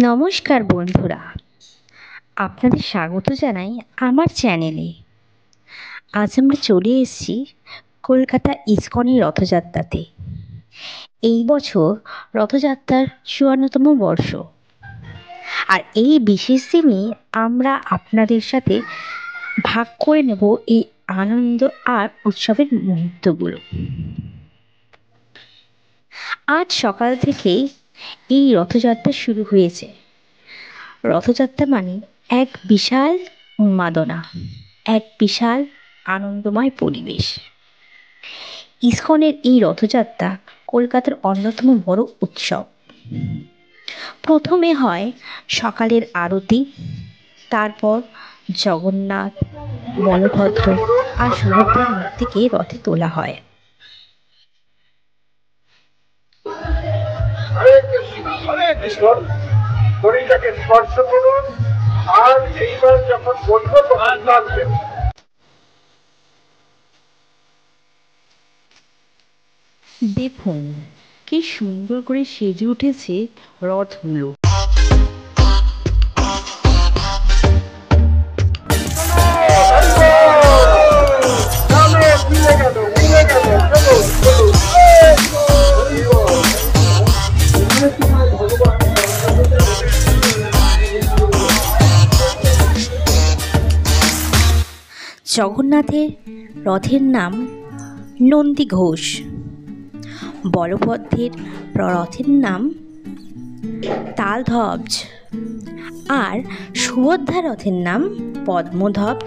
নমস্কার বন্ধুরা, আপনাদের স্বাগত জানাই আমার চ্যানেলে। আজ আমরা চলে এসেছি কলকাতা ইসকনের রথযাত্রাতে। এই বছর রথযাত্রার ৫৪তম বর্ষ, আর এই বিশেষ দিনে আমরা আপনাদের সাথে ভাগ করে নেব এই আনন্দ আর উৎসবের মুহূর্তগুলো। আজ সকাল থেকেই এই রথযাত্রা শুরু হয়েছে। রথযাত্রা মানে এক বিশাল উন্মাদনা, এক বিশাল আনন্দময় পরিবেশ। ইসকনের এই রথযাত্রা কলকাতার অন্যতম বড় উৎসব। প্রথমে হয় সকালের আরতি, তারপর জগন্নাথ, বলভদ্র আর সুভদ্রার মূর্তিকে রথে তোলা হয়। শরীরটাকে স্পর্শ করুন, আর এইবার যখন বলবো তখন নাচবেন। দেখুন কি সুন্দর করে সেজে উঠেছে রথগুলো। জগন্নাথের রথের নাম নন্দী ঘোষ, বলভদ্রের রথের নাম তালধ্বজ, আর সুভদ্রা রথের নাম পদ্মধ্বজ।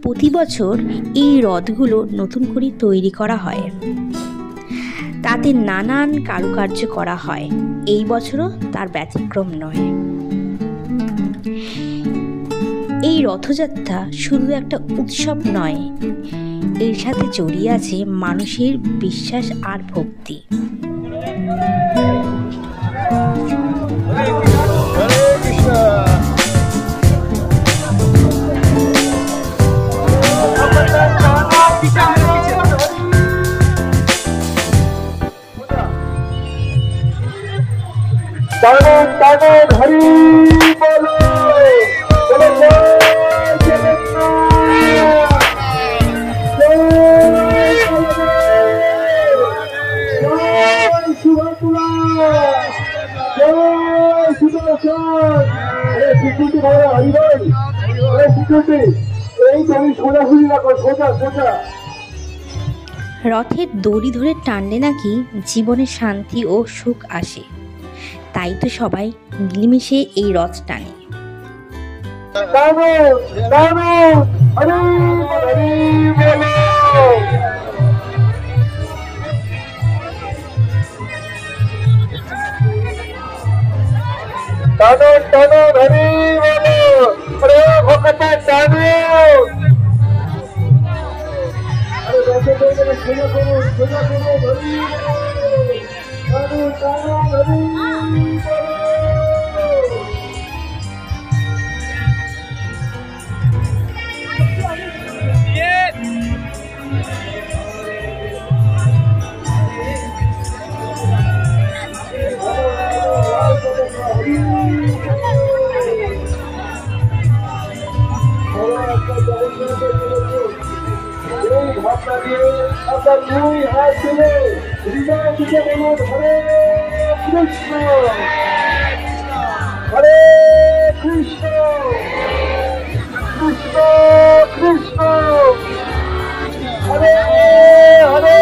প্রতি বছর এই রথগুলো নতুন করে তৈরি করা হয়, তাতে নানান কারুকার্য করা হয়। এই বছরও তার ব্যতিক্রম নয়। এই রথযাত্রা শুধু একটা উৎসব নয়, এর সাথে জড়িয়ে আছে মানুষের বিশ্বাস আর ভক্তি। হরি বলো, রথের দড়ি ধরে টানলে নাকি জীবনে শান্তি ও সুখ আসে, তাই তো সবাই মিলেমিশে এই রথ টানে। হরে কৃষ্ণ, কৃষ্ণ কৃষ্ণ, হরে হরে,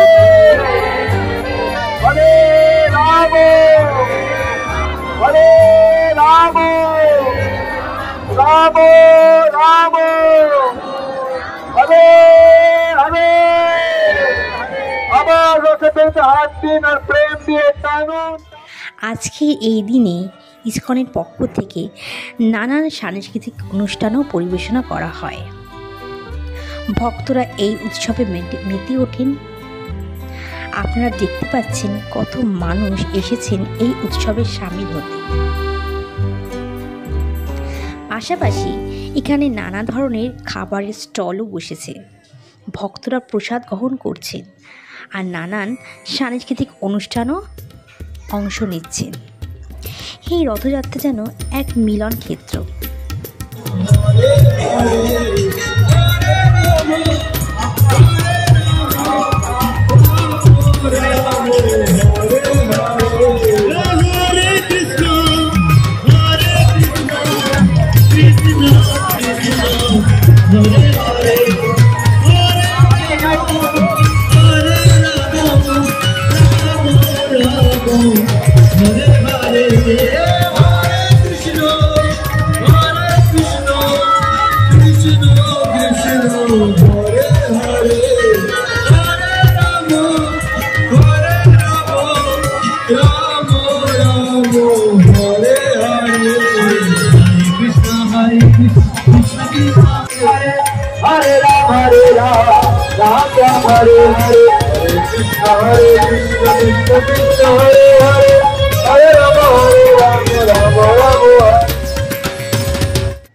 হরে রাম, হরে রাম, রাম রাম, হরে হরে। আবার রথে হাত দিন আর প্রেম দিয়ে টানুন। আজকে এই দিনে ইসকনের পক্ষ থেকে নানান সাংস্কৃতিক অনুষ্ঠানও পরিবেশনা করা হয়। ভক্তরা এই উৎসবে মেতে ওঠেন। আপনারা দেখতে পাচ্ছেন কত মানুষ এসেছেন এই উৎসবে সামিল হতে। পাশাপাশি এখানে নানা ধরনের খাবারের স্টলও বসেছে। ভক্তরা প্রসাদ গ্রহণ করছেন আর নানান সাংস্কৃতিক অনুষ্ঠানও অংশ নিচ্ছেন। এই রথযাত্রা যেন এক মিলন ক্ষেত্র।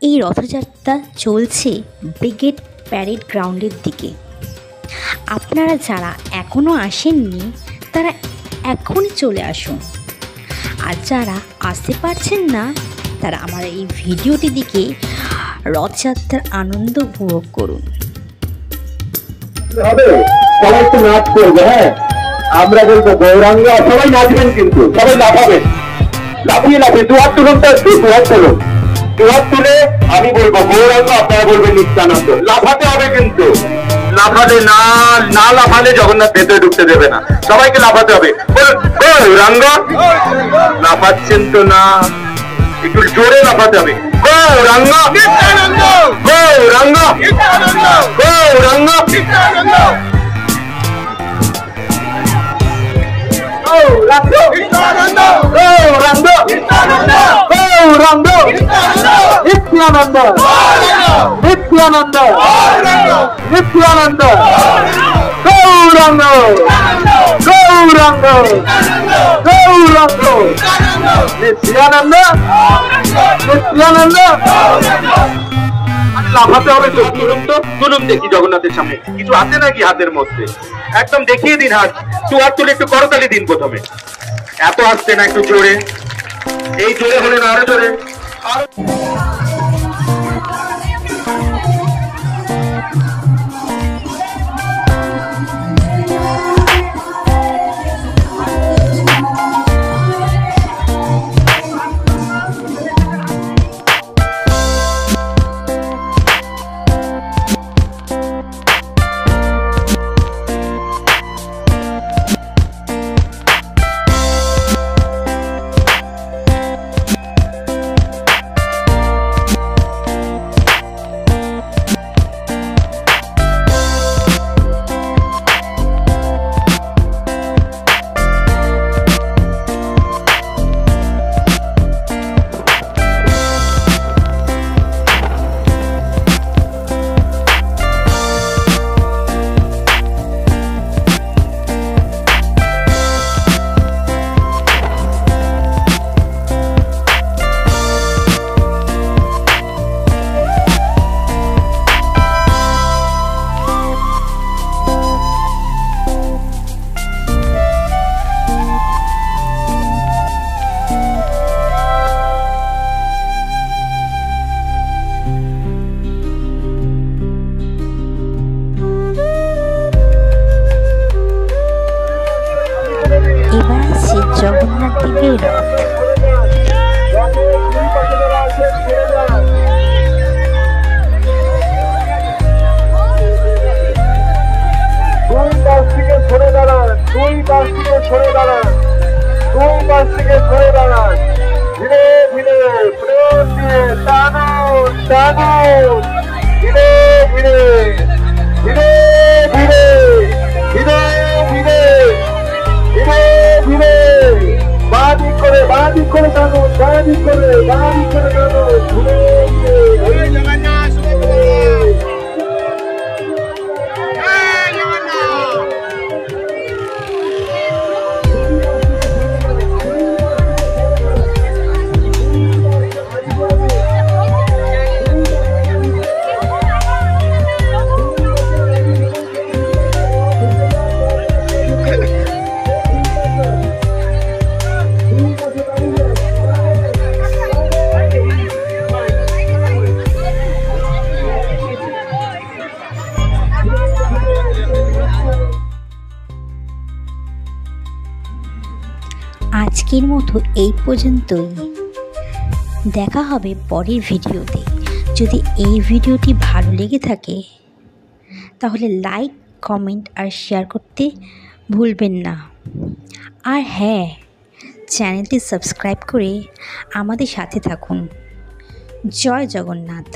এই রথযাত্রা চলছে ব্রিগেড প্যারেড গ্রাউন্ডের দিকে। আপনারা যারা এখনো আসেননি তারা এখনই চলে আসুন, আর যারা আসতে পারছেন না তারা আমার এই ভিডিওটি দেখে রথযাত্রার আনন্দ উপভোগ করুন। সবাই একটু নাচ করবে, হ্যাঁ আমরা বলবো গৌরাঙ্গ, সবাই নাচবেন কিন্তু সবাই লাফাবেন, লাফিয়ে লাফিয়ে দুহাত তুলুন, তার দুহাত তুলুন, দুহাত তুলে আমি বলবো গৌরাঙ্গ, আপনারা বলবেন নিত্যানন্দ। লাফাতে হবে কিন্তু, লাফালে না লাফালে জগন্নাথ ভেতরে ঢুকতে দেবে না, সবাইকে লাফাতে হবে। গৌরাঙ্গ, লাফাচ্ছেন তো না, একটু জোরে লাফাতে হবে। গৌরাঙ্গ নিত্যানন্দ, গৌরাঙ্গ নিত্যানন্দ, গৌরাঙ্গ নিত্যানন্দ, গৌরাঙ্গ নিত্যানন্দ, গৌরাঙ্গ নিত্যানন্দ, গৌরাঙ্গ নিত্যানন্দ, নিত্যানন্দ, নিত্যানন্দ, গৌরাঙ্গ, গৌরাঙ্গ, গৌরাঙ্গ, নিত্যানন্দ, নিত্যানন্দ। লাফাতে হবে তো, তুলুন তো, তুলুন দেখি জগন্নাথের সামনে। কিছু আছে নাকি হাতের মধ্যে? একদম দেখিয়ে দিন হাত, দু হাত তুলে একটু করতালি দিন প্রথমে। এত আসছে না, একটু জোরে, এই জোরে হলে না, আরো জোরে। জগন্নাথ দেবের রথ। দুই পাশ থেকে সরে দাঁড়ান, দুই পাশ থেকে সরে দাঁড়ান, দুই পাশ থেকে সরে দাঁড়ান, ধীরে ধীরে প্রেম দিয়ে টানুন টানুন, ধীরে ধীরে ধীরে ধীরে ধীরে ধীরে ধীরে ধীরে বাঁ দিক করে টানুন, বাঁ দিক গাড়ি করে গেল ঘুরে জগন্নাথ সুভদ্রা জয় জগন্নাথ। আজকের মতো এই পর্যন্তই। দেখা হবে পরের ভিডিওতে। যদি এই ভিডিওটি ভালো লেগে থাকে তাহলে লাইক, কমেন্ট আর শেয়ার করতে ভুলবেন না। আর হ্যাঁ, চ্যানেলটি সাবস্ক্রাইব করে আমাদের সাথে থাকুন। জয় জগন্নাথ।